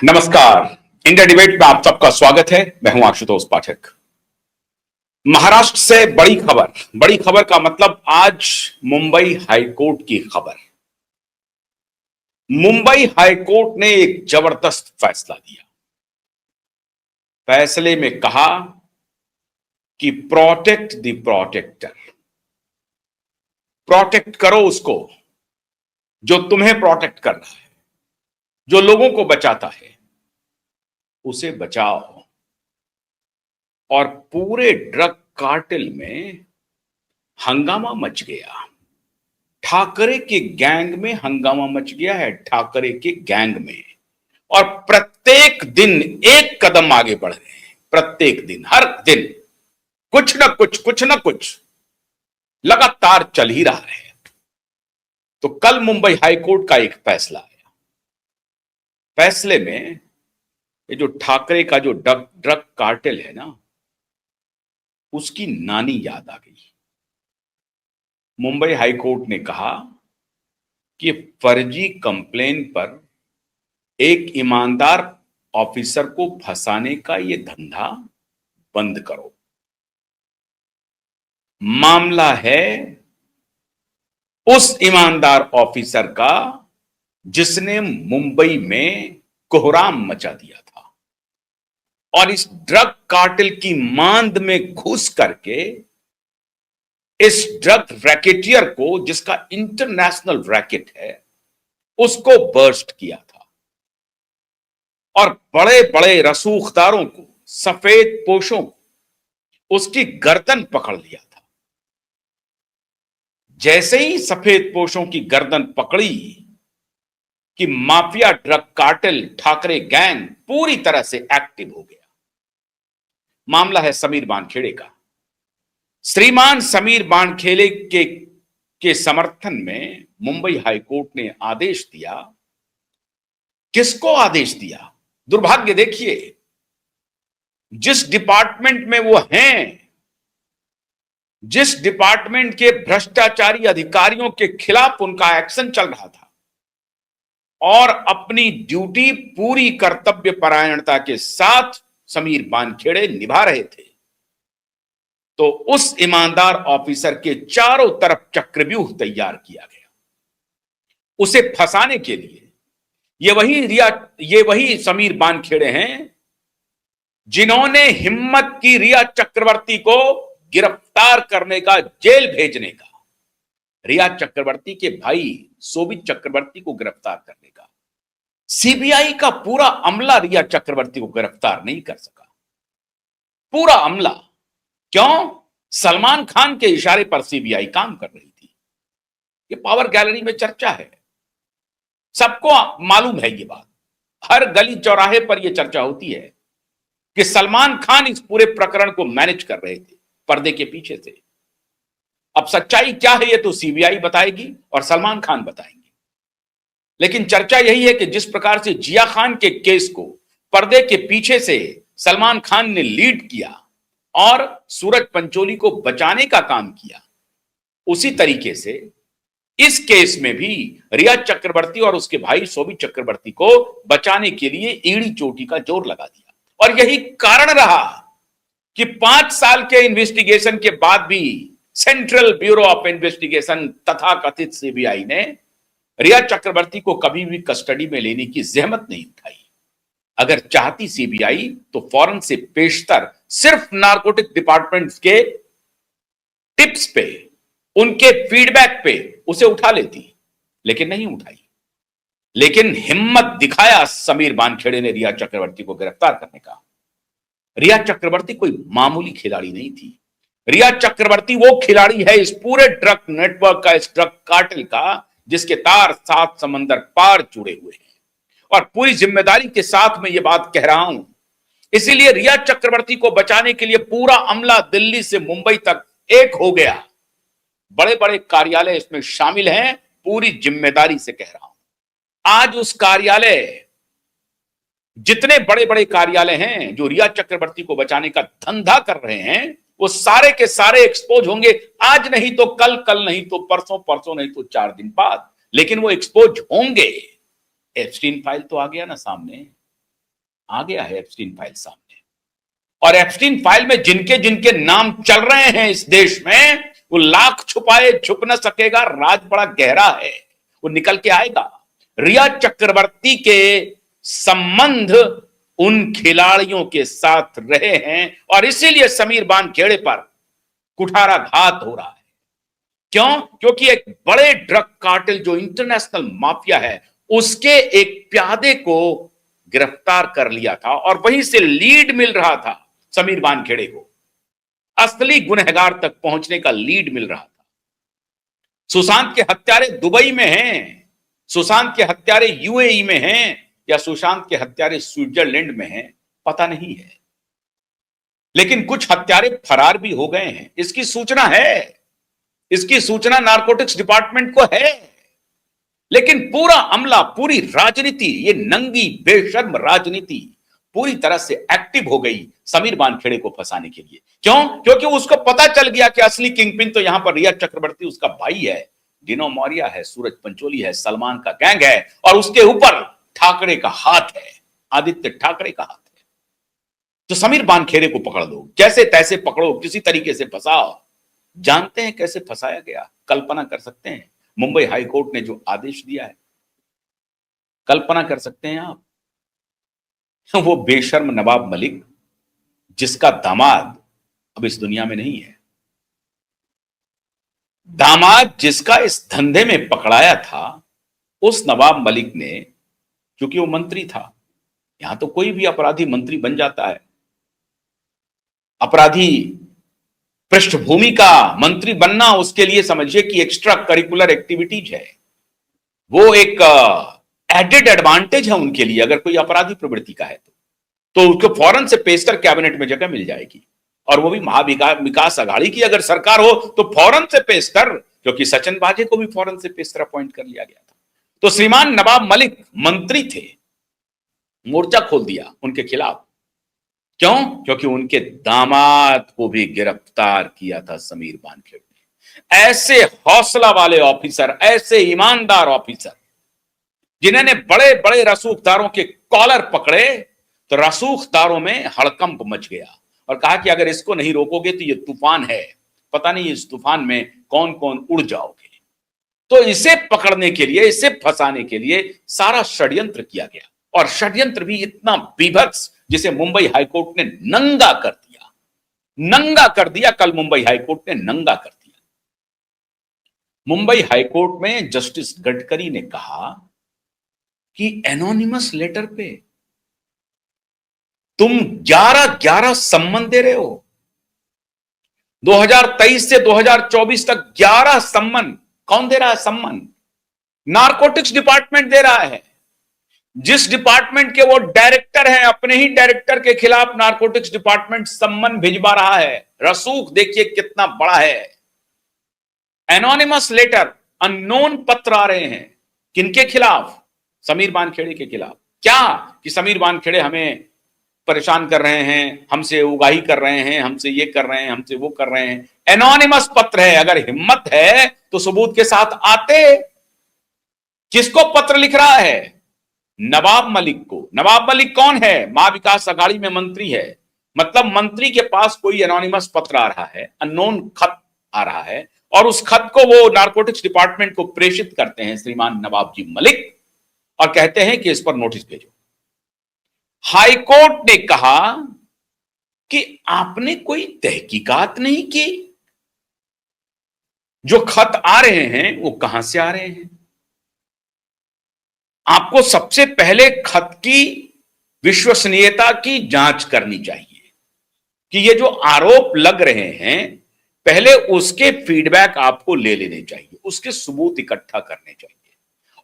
नमस्कार। India debate में आप सबका स्वागत है। मैं हूं आशुतोष पाठक। महाराष्ट्र से बड़ी खबर का मतलब आज मुंबई हाईकोर्ट की खबर। मुंबई हाईकोर्ट ने एक जबरदस्त फैसला दिया। फैसले में कहा कि प्रोटेक्ट द प्रोटेक्टर, प्रोटेक्ट करो उसको जो तुम्हें प्रोटेक्ट कर रहा है, जो लोगों को बचाता है, उसे बचाओ। और पूरे ड्रग कार्टेल में हंगामा मच गया। ठाकरे के गैंग में हंगामा मच गया है, ठाकरे के गैंग में। और प्रत्येक दिन एक कदम आगे बढ़ रहे हैं। प्रत्येक दिन, हर दिन कुछ ना कुछ लगातार चल ही रहा है। तो कल मुंबई हाईकोर्ट का एक फैसला आया। फैसले में ये जो ठाकरे का जो ड्रग कार्टेल है ना, उसकी नानी याद आ गई। मुंबई हाईकोर्ट ने कहा कि फर्जी कंप्लेन पर एक ईमानदार ऑफिसर को फंसाने का यह धंधा बंद करो। मामला है उस ईमानदार ऑफिसर का जिसने मुंबई में कोहराम मचा दिया था और इस ड्रग कार्टेल की मांद में घुस करके इस ड्रग रैकेटियर को, जिसका इंटरनेशनल रैकेट है, उसको बर्स्ट किया था और बड़े बड़े रसूखदारों को, सफेद पोशों को उसकी गर्दन पकड़ लिया था। जैसे ही सफेद पोशों की गर्दन पकड़ी कि mafia drug cartel Thackeray gang पूरी तरह से एक्टिव हो गया। मामला है समीर बानखेड़े का। श्रीमान समीर बानखेड़े के समर्थन में मुंबई हाईकोर्ट ने आदेश दिया। किसको आदेश दिया? दुर्भाग्य देखिए, जिस डिपार्टमेंट में वो हैं, जिस डिपार्टमेंट के भ्रष्टाचारी अधिकारियों के खिलाफ उनका एक्शन चल रहा था और अपनी ड्यूटी पूरी कर्तव्य परायणता के साथ समीर बानखेड़े निभा रहे थे, तो उस ईमानदार ऑफिसर के चारों तरफ चक्रव्यूह तैयार किया गया उसे फंसाने के लिए। ये वही समीर बानखेड़े हैं जिन्होंने हिम्मत की रिया चक्रवर्ती को गिरफ्तार करने का, जेल भेजने का, रिया चक्रवर्ती के भाई शोभित चक्रवर्ती को गिरफ्तार करने का। सीबीआई का पूरा अमला रिया चक्रवर्ती को गिरफ्तार नहीं कर सका। पूरा अमला। क्यों? सलमान खान के इशारे पर सीबीआई काम कर रही थी। ये पावर गैलरी में चर्चा है, सबको मालूम है ये बात। हर गली चौराहे पर यह चर्चा होती है कि सलमान खान इस पूरे प्रकरण को मैनेज कर रहे थे पर्दे के पीछे से। अब सच्चाई क्या है ये तो सीबीआई बताएगी और सलमान खान बताएंगे। लेकिन चर्चा यही है कि जिस प्रकार से जिया खान के केस को पर्दे के पीछे से सलमान खान ने लीड किया और सूरज पंचोली को बचाने का काम किया, उसी तरीके से इस केस में भी रिया चक्रवर्ती और उसके भाई शोभित चक्रवर्ती को बचाने के लिए एड़ी चोटी का जोर लगा दिया। और यही कारण रहा कि 5 साल के इन्वेस्टिगेशन के बाद भी सेंट्रल ब्यूरो ऑफ इन्वेस्टिगेशन तथा कथित सीबीआई ने रिया चक्रवर्ती को कभी भी कस्टडी में लेने की जहमत नहीं उठाई। अगर चाहती सीबीआई तो फौरन से पेशतर सिर्फ नारकोटिक डिपार्टमेंट के टिप्स पे, उनके फीडबैक पे उसे उठा लेती, लेकिन नहीं उठाई। लेकिन हिम्मत दिखाया समीर बानखेड़े ने रिया चक्रवर्ती को गिरफ्तार करने का। रिया चक्रवर्ती कोई मामूली खिलाड़ी नहीं थी। रिया चक्रवर्ती वो खिलाड़ी है इस पूरे ड्रग नेटवर्क का, इस ड्रग कार्टेल का, जिसके तार 7 समंदर पार जुड़े हुए हैं। और पूरी जिम्मेदारी के साथ मैं ये बात कह रहा हूं। इसीलिए रिया चक्रवर्ती को बचाने के लिए पूरा अमला दिल्ली से मुंबई तक एक हो गया। बड़े बड़े कार्यालय इसमें शामिल हैं। पूरी जिम्मेदारी से कह रहा हूं, आज उस कार्यालय, जितने बड़े बड़े कार्यालय हैं जो रिया चक्रवर्ती को बचाने का धंधा कर रहे हैं, वो सारे के सारे एक्सपोज होंगे। आज नहीं तो कल, कल नहीं तो परसों, परसों नहीं तो 4 दिन बाद, लेकिन वो एक्सपोज होंगे। एप्स्टीन फाइल तो आ गया ना सामने। आ गया है एप्स्टीन फाइल सामने, और एप्स्टीन फाइल में जिनके जिनके नाम चल रहे हैं इस देश में, वो लाख छुपाए छुप न सकेगा, राज बड़ा गहरा है, वो निकल के आएगा। रिया चक्रवर्ती के संबंध उन खिलाड़ियों के साथ रहे हैं और इसीलिए समीर वानखेड़े पर कुठाराघात हो रहा है। क्यों? क्योंकि एक बड़े ड्रग कार्टेल जो इंटरनेशनल माफिया है, उसके एक प्यादे को गिरफ्तार कर लिया था और वहीं से लीड मिल रहा था समीर वानखेड़े को, असली गुनहगार तक पहुंचने का लीड मिल रहा था। सुशांत के हत्यारे दुबई में हैं, सुशांत के हत्यारे यूएई में हैं, या सुशांत के हत्यारे स्विट्जरलैंड में हैं, पता नहीं है। लेकिन कुछ हत्यारे फरार भी हो गए हैं, इसकी सूचना है, इसकी सूचना नारकोटिक्स डिपार्टमेंट को है। लेकिन पूरा अमला, पूरी राजनीति, ये नंगी बेशर्म राजनीति पूरी तरह से एक्टिव हो गई समीर वानखेड़े को फंसाने के लिए। क्यों? क्योंकि उसको पता चल गया कि असली किंगपिन तो यहां पर रिया चक्रवर्ती उसका भाई है, डिनो मौर्य है, सूरज पंचोली है, सलमान का गैंग है, और उसके ऊपर ठाकरे का हाथ है, आदित्य ठाकरे का हाथ है। तो समीर वानखेड़े को पकड़ लो, जैसे तैसे पकड़ो, किसी तरीके से फंसाओ। जानते हैं कैसे फंसाया गया? कल्पना कर सकते हैं मुंबई हाईकोर्ट ने जो आदेश दिया है, कल्पना कर सकते हैं आप? वो बेशर्म नवाब मलिक, जिसका दामाद अब इस दुनिया में नहीं है, दामाद जिसका इस धंधे में पकड़ाया था, उस नवाब मलिक ने, क्योंकि वो मंत्री था, यहां तो कोई भी अपराधी मंत्री बन जाता है, अपराधी पृष्ठभूमि का मंत्री बनना उसके लिए समझिए कि एक्स्ट्रा करिकुलर एक्टिविटीज है, वो एक एडेड एडवांटेज है उनके लिए। अगर कोई अपराधी प्रवृत्ति का है तो उसको फौरन से पेशकर कैबिनेट में जगह मिल जाएगी, और वो भी महाविकास अघाड़ी की अगर सरकार हो तो फौरन से पेशकर, क्योंकि सचिन वाजे को भी फौरन से पेशकर अपॉइंट कर लिया गया था। तो श्रीमान नवाब मलिक मंत्री थे, मोर्चा खोल दिया उनके खिलाफ। क्यों? क्योंकि उनके दामाद को भी गिरफ्तार किया था समीर वानखेड़े ने। ऐसे हौसला वाले ऑफिसर, ऐसे ईमानदार ऑफिसर, जिन्होंने बड़े बड़े रसूखदारों के कॉलर पकड़े, तो रसूखदारों में हड़कंप मच गया और कहा कि अगर इसको नहीं रोकोगे तो ये तूफान है, पता नहीं इस तूफान में कौन कौन उड़ जाओगे। तो इसे पकड़ने के लिए, इसे फंसाने के लिए सारा षड्यंत्र किया गया, और षड्यंत्र भी इतना बीभत्स जिसे मुंबई हाईकोर्ट ने नंगा कर दिया, नंगा कर दिया। कल मुंबई हाईकोर्ट ने नंगा कर दिया। मुंबई हाईकोर्ट में जस्टिस गडकरी ने कहा कि एनोनिमस लेटर पे तुम 11 सम्मन दे रहे हो, 2023 से 2024 तक 11 सम्मन। कौन दे रहा है सम्मन? नारकोटिक्स डिपार्टमेंट दे रहा है, जिस डिपार्टमेंट के वो डायरेक्टर हैं, अपने ही डायरेक्टर के खिलाफ नारकोटिक्स डिपार्टमेंट सम्मन भिजवा रहा है। रसूख देखिए कितना बड़ा है। एनोनिमस लेटर, अननोन पत्र आ रहे हैं, किनके खिलाफ? समीर वानखेड़े के खिलाफ। क्या कि समीर वानखेड़े हमें परेशान कर रहे हैं, हमसे उगाही कर रहे हैं, हमसे ये कर रहे हैं, हमसे वो कर रहे हैं। एनोनिमस पत्र है, अगर हिम्मत है तो सबूत के साथ आते। किसको पत्र लिख रहा है? नवाब मलिक को। नवाब मलिक कौन है? महाविकास अघाड़ी में मंत्री है, मतलब मंत्री के पास कोई एनोनिमस पत्र आ रहा है, अननोन खत आ रहा है, और उस खत को वो नारकोटिक्स डिपार्टमेंट को प्रेषित करते हैं श्रीमान नवाब जी मलिक, और कहते हैं कि इस पर नोटिस भेजो। हाईकोर्ट ने कहा कि आपने कोई तहकीकात नहीं की, जो खत आ रहे हैं वो कहां से आ रहे हैं। आपको सबसे पहले खत की विश्वसनीयता की जांच करनी चाहिए कि ये जो आरोप लग रहे हैं, पहले उसके फीडबैक आपको ले लेने चाहिए, उसके सबूत इकट्ठा करने चाहिए,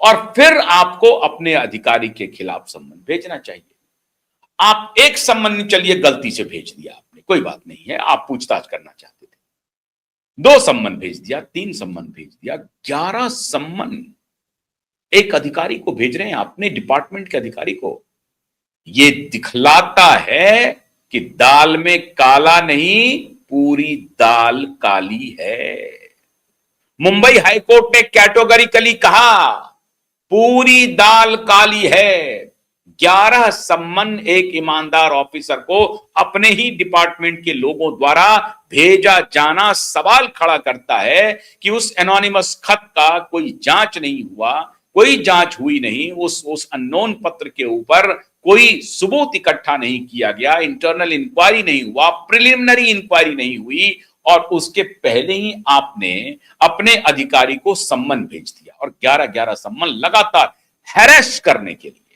और फिर आपको अपने अधिकारी के खिलाफ सम्मन भेजना चाहिए। आप एक सम्मन, चलिए गलती से भेज दिया आपने, कोई बात नहीं है, आप पूछताछ करना चाहते थे, 2 सम्मन भेज दिया, 3 सम्मन भेज दिया, 11 सम्मन एक अधिकारी को भेज रहे हैं, अपने डिपार्टमेंट के अधिकारी को। ये दिखलाता है कि दाल में काला नहीं, पूरी दाल काली है। मुंबई हाईकोर्ट ने कैटेगोरिकली कहा, पूरी दाल काली है। 11 सम्मन एक ईमानदार ऑफिसर को अपने ही डिपार्टमेंट के लोगों द्वारा भेजा जाना सवाल खड़ा करता है कि उस एनोनिमस खत का कोई जांच नहीं हुआ, कोई जांच हुई नहीं, उस अननोन पत्र के ऊपर कोई सबूत इकट्ठा नहीं किया गया, इंटरनल इंक्वायरी नहीं हुआ, प्रिलिमिनरी इंक्वायरी नहीं हुई, और उसके पहले ही आपने अपने अधिकारी को सम्मन भेज दिया, और 11-11 सम्मन लगातार हैरेस करने के लिए।